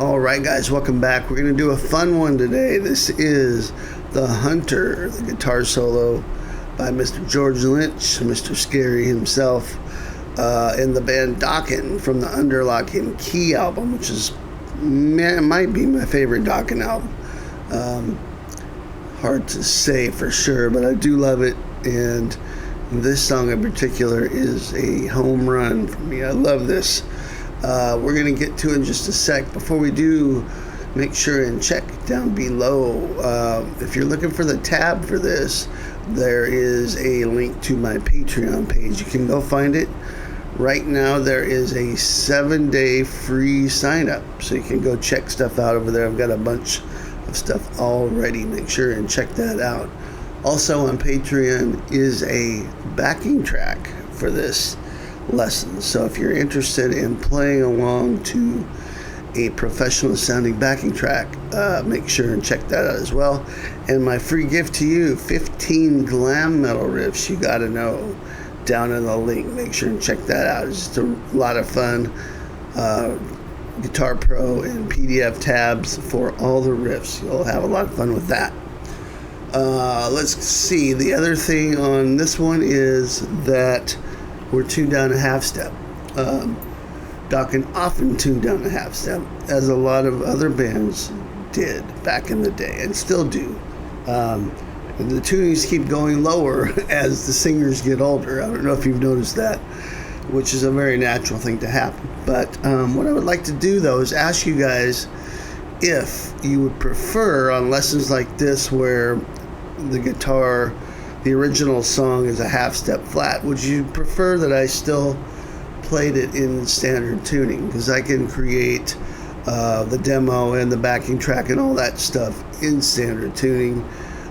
Alright guys, welcome back. We're going to do a fun one today. This is The Hunter, the guitar solo by Mr. George Lynch, Mr.Scary himself, in the band Dokken from the Underlock in Key album, which is, might be my favorite Dokken album. Hard to say for sure, but I do love it, and this song in particular is a home run for me. I love this. We're going to get to it in just a sec. Before we do, make sure and check down below. If you're looking for the tab for this, there is a link to my Patreon page. You can go find it. Right now, there is a 7-day free sign-up, so you can go check stuff out over there. I've got a bunch of stuff already. Make sure and check that out. Also on Patreon is a backing track for this lesson. So if you're interested in playing along to a professional sounding backing track, make sure and check that out as well. And my free gift to you, 15 GLAM metal riffs you gotta know, down in the link. Make sure and check that out. It's just a lot of fun. Guitar Pro and PDF tabs for all the riffs. You'll have a lot of fun with that. Let's see. The other thing on this one is that we're tuned down a half step. Dokken often tuned down a half step, as a lot of other bands did back in the day and still do. And the tunings keep going lower as the singers get older. I don't know if you've noticed that, which is a very natural thing to happen. But what I would like to do, though, is ask you guys if you would prefer, on lessons like this where the guitar, the original song is a half step flat, would you prefer that I still played it in standard tuning? Because I can create the demo and the backing track and all that stuff in standard tuning,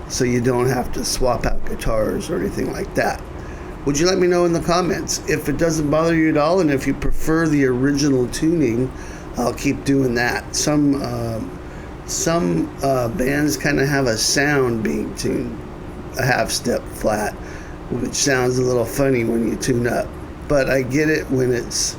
so you don't have to swap out guitars or anything like that. Would you let me know in the comments if it doesn't bother you at all, and if you prefer the original tuning? I'll keep doing that. Some bands kind of have a sound being tuned a half step flat, which sounds a little funny when you tune up, but I get it when it's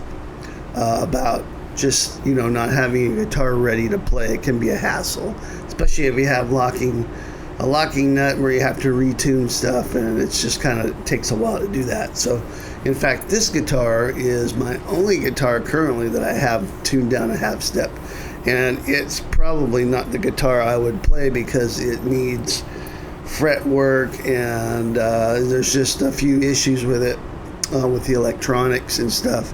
about just, you know, not having a guitar ready to play. It can be a hassle, especially if you have a locking nut where you have to retune stuff, and it's just kind of takes a while to do that. So in fact, this guitar is my only guitar currently that I have tuned down a half step, and it's probably not the guitar I would play because it needs fret work, and there's just a few issues with it, with the electronics and stuff.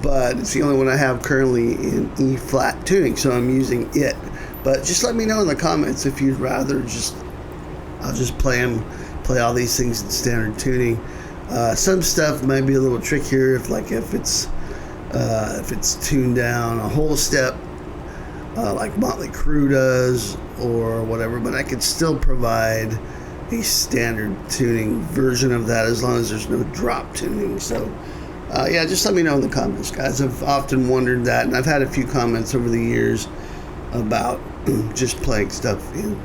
But it's the only one I have currently in E flat tuning, so I'm using it. But just let me know in the comments if you'd rather I'll just play all these things in standard tuning. Some stuff might be a little trickier if it's tuned down a whole step, like Motley Crue does or whatever, but I could still provide a standard tuning version of that as long as there's no drop tuning. So yeah, just let me know in the comments, guys. I've often wondered that, and I've had a few comments over the years about just playing stuff in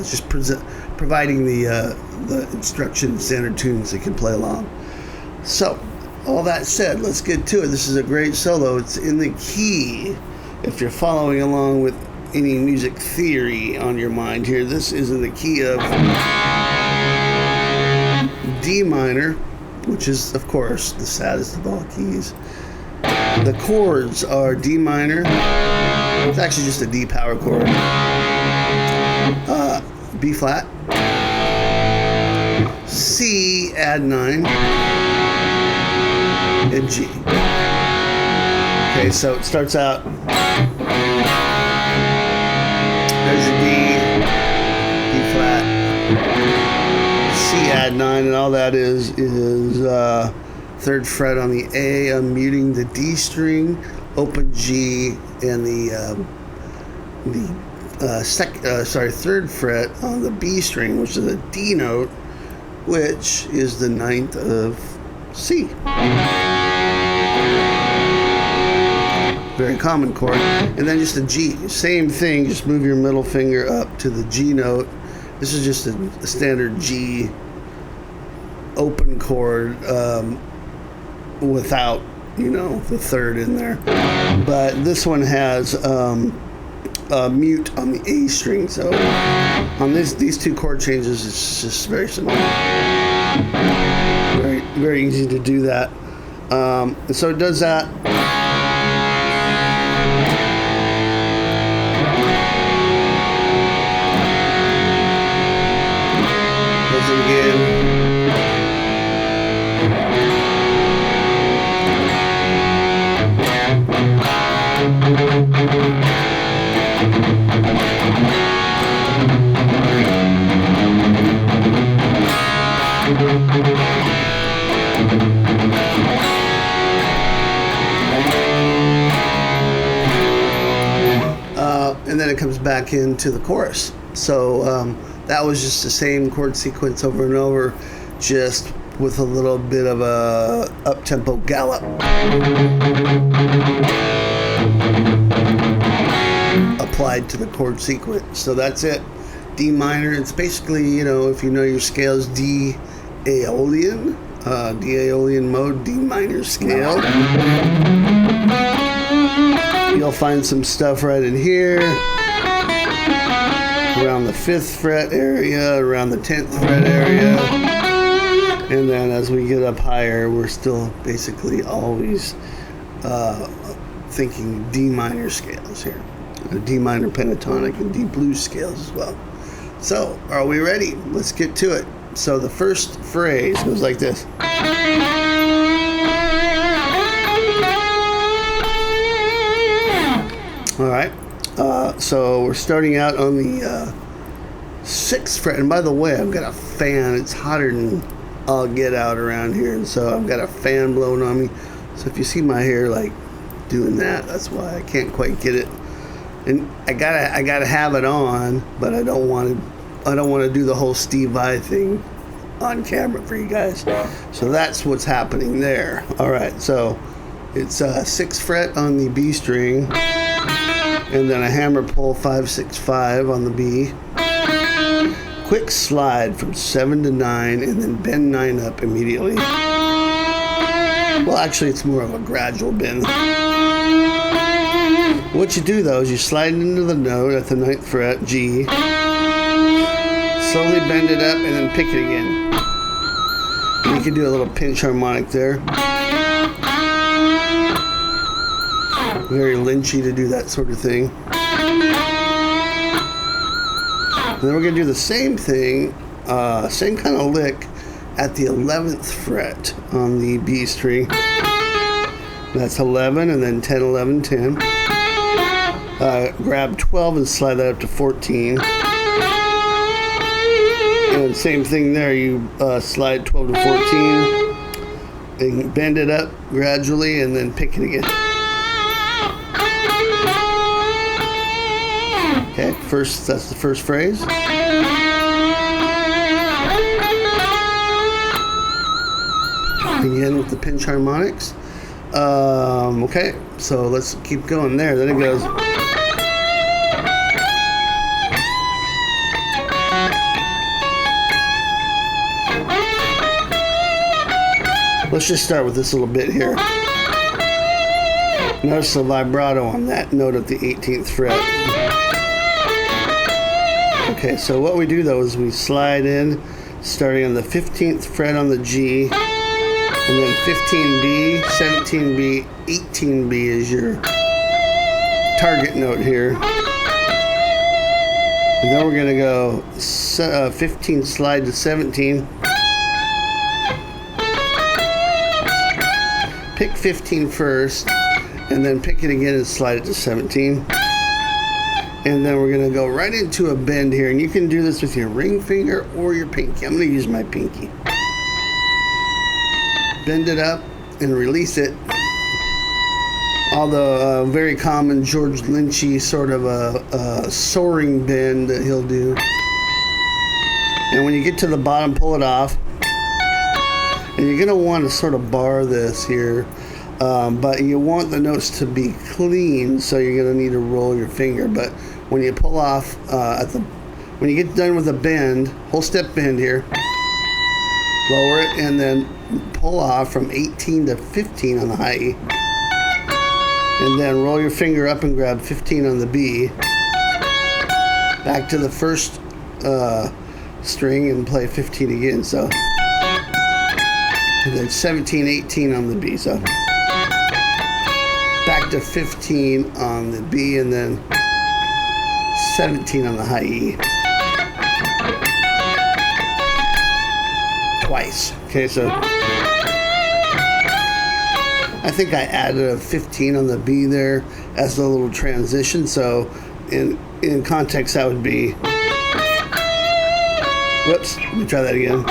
just providing the instruction standard tunes that can play along. So all that said, let's get to it. This is a great solo. It's in the key. If you're following along with any music theory on your mind here, this is in the key of D minor, which is, of course, the saddest of all keys. The chords are D minor. It's actually just a D power chord. B flat. C add 9. And G. Okay, so it starts out. There's your D, B flat, C add 9, and all that is third fret on the A. I'm muting the D string, open G, and the third fret on the B string, which is a D note, which is the 9th of C. Very common chord. And then just a G. Same thing, just move your middle finger up to the G note. This is just a standard G open chord without the third in there. But this one has mute on the A string, so on these two chord changes, it's just very simple. Very, very easy to do that. And so it does that. Does it again. And then it comes back into the chorus. So that was just the same chord sequence over and over, just with a little bit of a up-tempo gallop applied to the chord sequence. So that's it. D minor. It's basically, if you know your scales, D Aeolian, D Aeolian mode, D minor scale. You'll find some stuff right in here, around the 5th fret area, around the 10th fret area, and then as we get up higher, we're still basically always thinking D minor scales here, D minor pentatonic and D blues scales as well. So, are we ready? Let's get to it. So the first phrase goes like this. All right, so we're starting out on the 6th fret, and by the way, I've got a fan. It's hotter than I'll get out around here, and so I've got a fan blowing on me. So if you see my hair like doing that, that's why I can't quite get it. And I gotta have it on, but I don't want to do the whole Steve Vai thing on camera for you guys. So that's what's happening there. All right, so it's 6th fret on the B string, and then a hammer pull 5, 6, 5 on the B. Quick slide from 7 to 9, and then bend 9 up immediately. Well, actually, it's more of a gradual bend. What you do though is you slide into the note at the 9th fret, G. Slowly bend it up, and then pick it again. And you can do a little pinch harmonic there. Very Lynchy to do that sort of thing. And then we're going to do the same thing, same kind of lick at the 11th fret on the B string. That's 11, and then 10, 11, 10. Grab 12 and slide that up to 14. And same thing there, you slide 12 to 14, and bend it up gradually, and then pick it again. Okay, that's the first phrase. Begin with the pinch harmonics. Okay, so let's keep going there. Then it goes. Let's just start with this little bit here. Notice the vibrato on that note at the 18th fret. Okay, so what we do though is we slide in, starting on the 15th fret on the G, and then 15B, 17B, 18B is your target note here. And then we're gonna go 15 slide to 17. Pick 15 first, and then pick it again and slide it to 17. And then we're going to go right into a bend here, and you can do this with your ring finger or your pinky. I'm going to use my pinky. Bend it up and release it. Although very common George Lynchy sort of a soaring bend that he'll do. And when you get to the bottom, pull it off. And you're going to want to sort of bar this here. But you want the notes to be clean, so you're going to need to roll your finger. But when you pull off, when you get done with a bend, whole step bend here, lower it, and then pull off from 18 to 15 on the high E. And then roll your finger up and grab 15 on the B. Back to the first string and play 15 again. So, and then 17, 18 on the B. So, back to 15 on the B and then 17 on the high E. Twice. Okay, so I think I added a 15 on the B there as a little transition. So in context, that would be, whoops, let me try that again.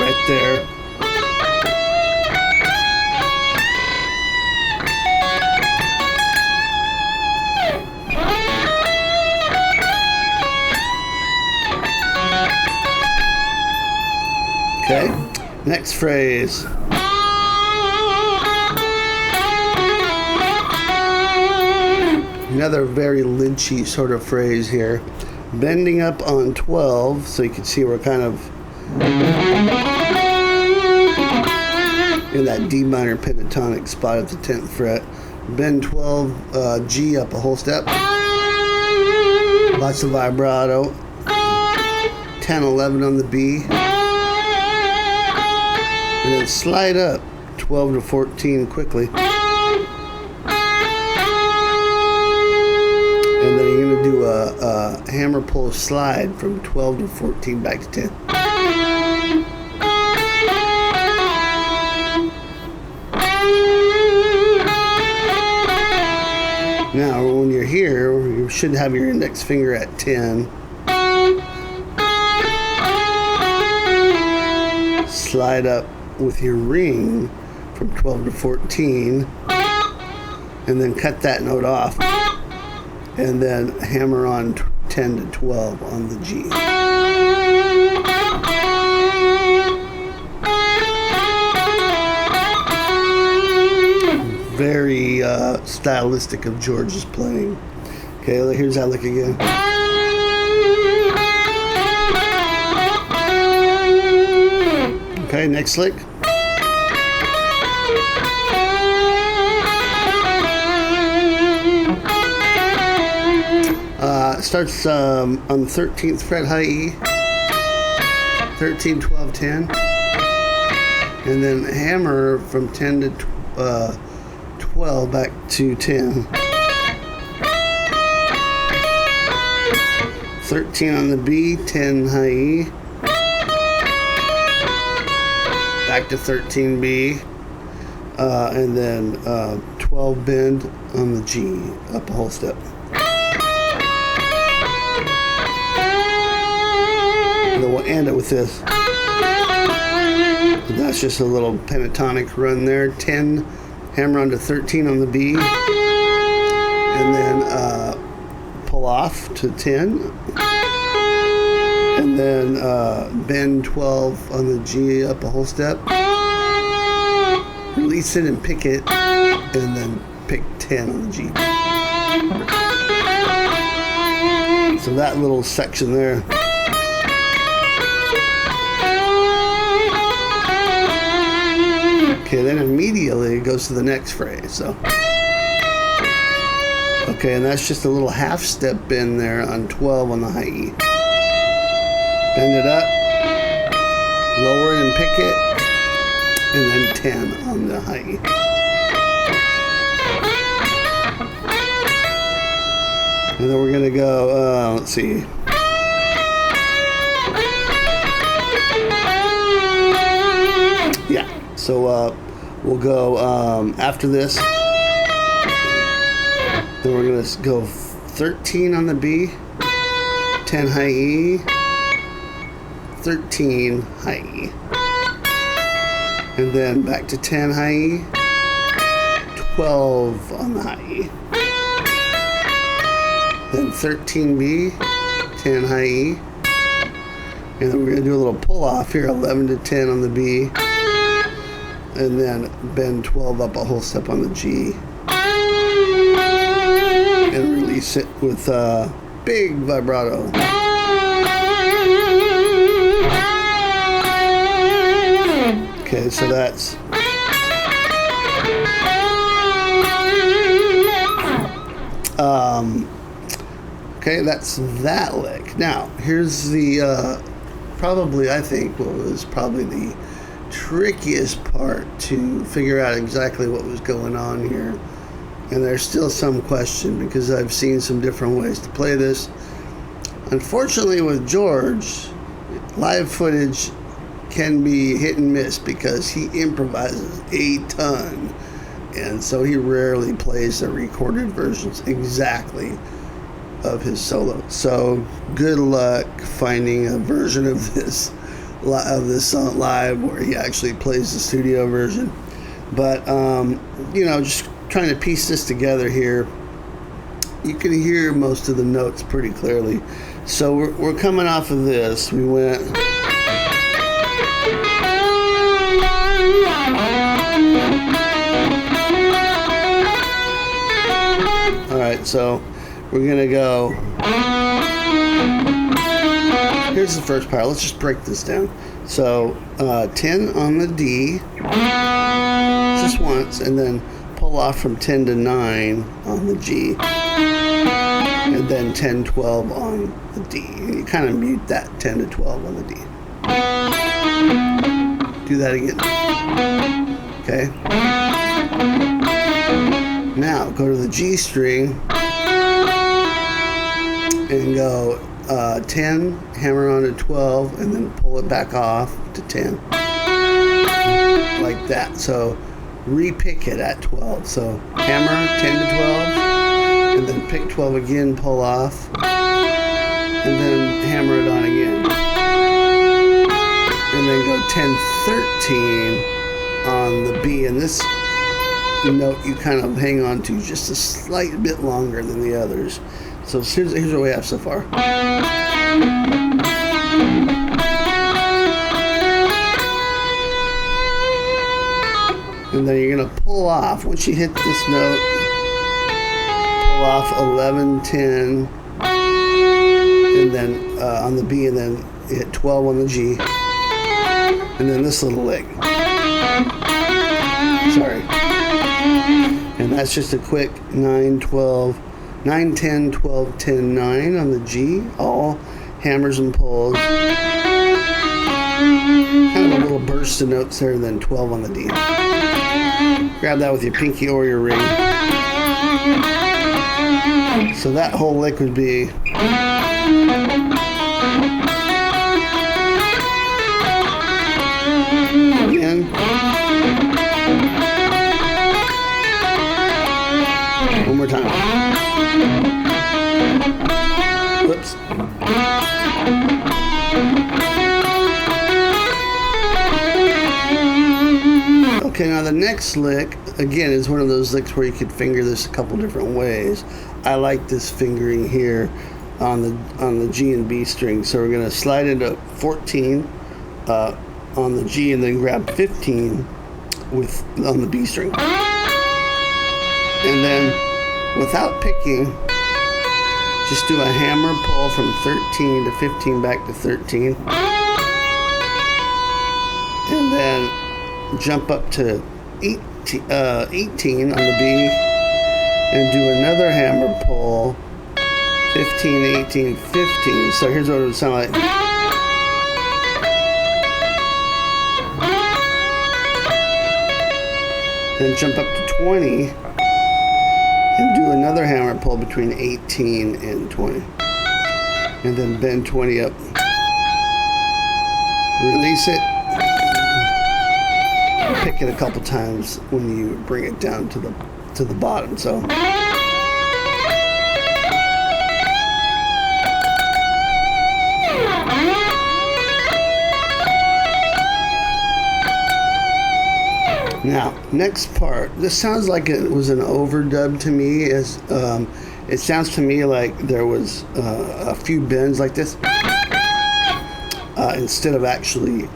Right there. Okay, next phrase. Another very Lynchy sort of phrase here. Bending up on 12, so you can see we're kind of in that D minor pentatonic spot at the 10th fret. Bend 12, G up a whole step. Lots of vibrato. 10, 11 on the B. And then slide up 12 to 14 quickly. And then you're going to do a hammer pull slide from 12 to 14 back to 10. Now, when you're here, you should have your index finger at 10. Slide up with your ring from 12 to 14 and then cut that note off and then hammer on 10 to 12 on the G. Very stylistic of George's playing. Okay, here's that lick again. Okay, next lick. Starts on the 13th fret high E. 13, 12, 10. And then hammer from 10 to 12 back to 10. 13 on the B, 10 high E. Back to 13B, and then 12 bend on the G, up a whole step. And then we'll end it with this. And that's just a little pentatonic run there. 10, hammer onto 13 on the B, and then pull off to 10. And then bend 12 on the G, up a whole step. Release it and pick it, and then pick 10 on the G. So that little section there. Okay, then immediately it goes to the next phrase. So, okay, and that's just a little half step bend there on 12 on the high E. Bend it up, lower it and pick it, and then 10 on the high E. And then we're going to go, let's see. Yeah, so we'll go after this. Then we're going to go 13 on the B, 10 high E, 13 high E, and then back to 10 high E, 12 on the high E, then 13B, 10 high E, and then we're going to do a little pull off here, 11 to 10 on the B, and then bend 12 up a whole step on the G, and release it with big vibrato. Okay, so that's okay, that's that lick. Now, here's the probably, I think, what was probably the trickiest part to figure out exactly what was going on here. And there's still some question because I've seen some different ways to play this. Unfortunately, with George, live footage can be hit and miss because he improvises a ton. And so he rarely plays the recorded versions exactly of his solo. So good luck finding a version of this song live where he actually plays the studio version. But, just trying to piece this together here, you can hear most of the notes pretty clearly. So we're coming off of this. We went. All right, so we're gonna go. Here's the first part. Let's just break this down. So 10 on the D, just once, and then pull off from 10 to 9 on the G, and then 10, 12 on the D. And you kind of mute that 10 to 12 on the D. Do that again. Okay. Now go to the G string and go 10, hammer on to 12, and then pull it back off to 10. Like that. So re-pick it at 12. So hammer 10 to 12, and then pick 12 again, pull off, and then hammer it on again. And then go 10, 13 on the B. And this note you kind of hang on to just a slight bit longer than the others. So here's what we have so far. And then you're going to pull off. Once you hit this note, pull off 11, 10, and then on the B, and then hit 12 on the G, and then this little lick. Sorry. And that's just a quick 9, 12, 9, 10, 12, 10, 9 on the G, all hammers and pulls. Kind of a little burst of notes there, and then 12 on the D. Grab that with your pinky or your ring. So that whole lick would be. Again. One more time. Whoops. Okay, now the next lick, again, is one of those licks where you could finger this a couple different ways. I like this fingering here on the G and B string. So we're going to slide into 14 on the G, and then grab 15 on the B string. And then, without picking, just do a hammer pull from 13 to 15 back to 13. And then jump up to 18 on the B, and do another hammer pull, 15, 18, 15. So here's what it would sound like. Then jump up to 20, and do another hammer pull between 18 and 20. And then bend 20 up. Release it. Pick it a couple times when you bring it down to the bottom. So now, next part. This sounds like it was an overdub to me. As it sounds to me like there was a few bends like this. Instead of actually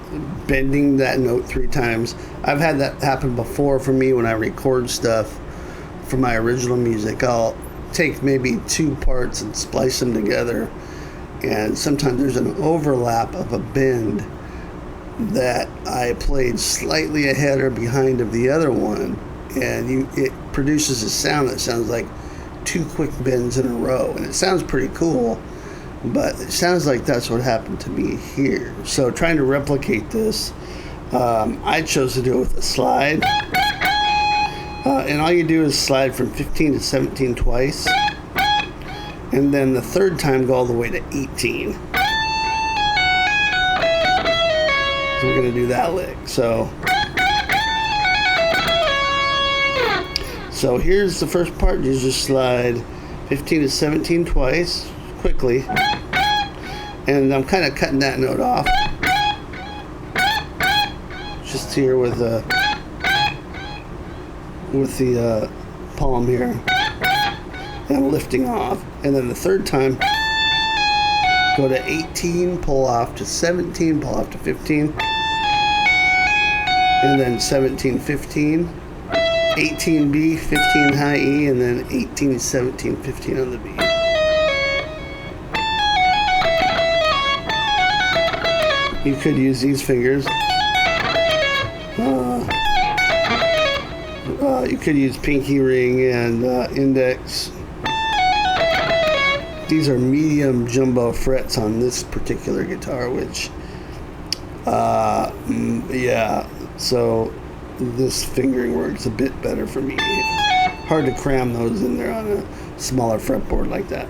bending that note 3 times. I've had that happen before for me when I record stuff for my original music. I'll take maybe 2 parts and splice them together, and sometimes there's an overlap of a bend that I played slightly ahead or behind of the other one, and it produces a sound that sounds like 2 quick bends in a row, and it sounds pretty cool, but it sounds like that's what happened to me here. So trying to replicate this, I chose to do it with a slide, and all you do is slide from 15 to 17 twice, and then the third time go all the way to 18. So we're going to do that lick. So here's the first part. You just slide 15 to 17 twice, quickly. And I'm kind of cutting that note off. Just here with the palm here. And lifting off. And then the third time, go to 18, pull off to 17, pull off to 15. And then 17, 15. 18 B, 15 high E, and then 18, 17, 15 on the B. You could use these fingers. You could use pinky ring and index. These are medium jumbo frets on this particular guitar, which, yeah, so this fingering works a bit better for me. Hard to cram those in there on a smaller fretboard like that.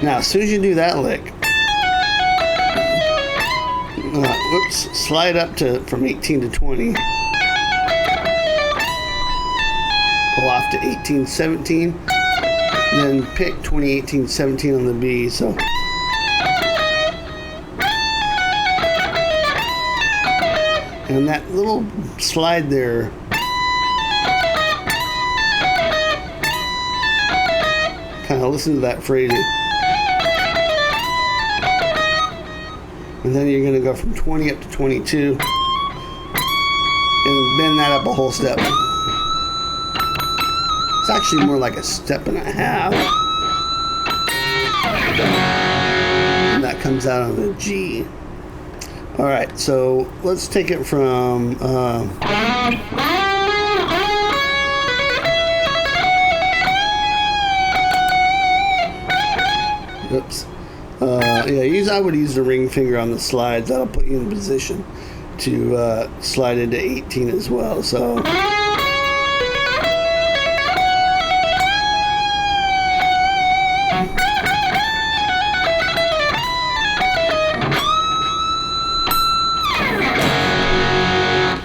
Now, as soon as you do that lick, whoops, slide up to from 18 to 20. Pull off to 18, 17. Then pick 20, 18, 17 on the B. So and that little slide there kind of listen to that phrasing. And then you're going to go from 20 up to 22 and bend that up a whole step. It's actually more like a step and a half. And that comes out on the G. All right, so let's take it from oops. Yeah, I would use the ring finger on the slides. That'll put you in position to slide into 18 as well. So.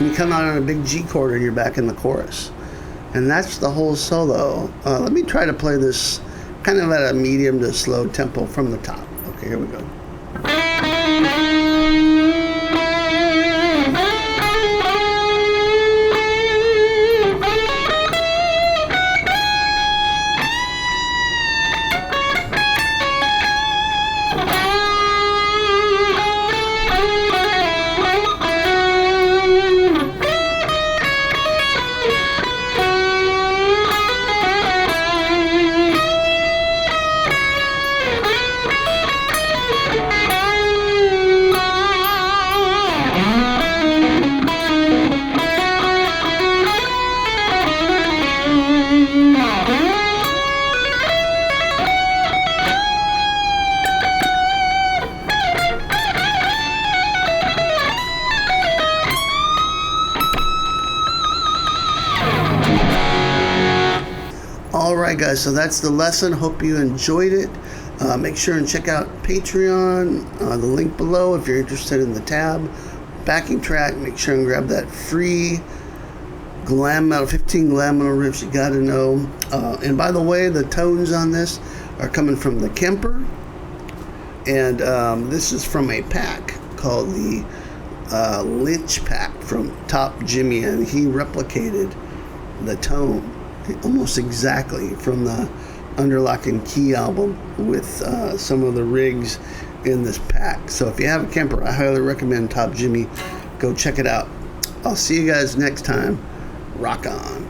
You come out on a big G chord and you're back in the chorus. And that's the whole solo. Let me try to play this kind of at a medium to slow tempo from the top. Okay, here we go. Alright guys, so that's the lesson. Hope you enjoyed it. Make sure and check out Patreon, the link below if you're interested in the tab. Backing track, make sure and grab that free GLAM metal, 15 GLAM metal riffs you gotta know. And by the way, the tones on this are coming from the Kemper. And this is from a pack called the Lynch pack from Top Jimi, and he replicated the tone almost exactly from the Underlock and Key album with some of the rigs in this pack. So if you have a Kemper, I highly recommend Top Jimi. Go check it out. I'll see you guys next time. Rock on.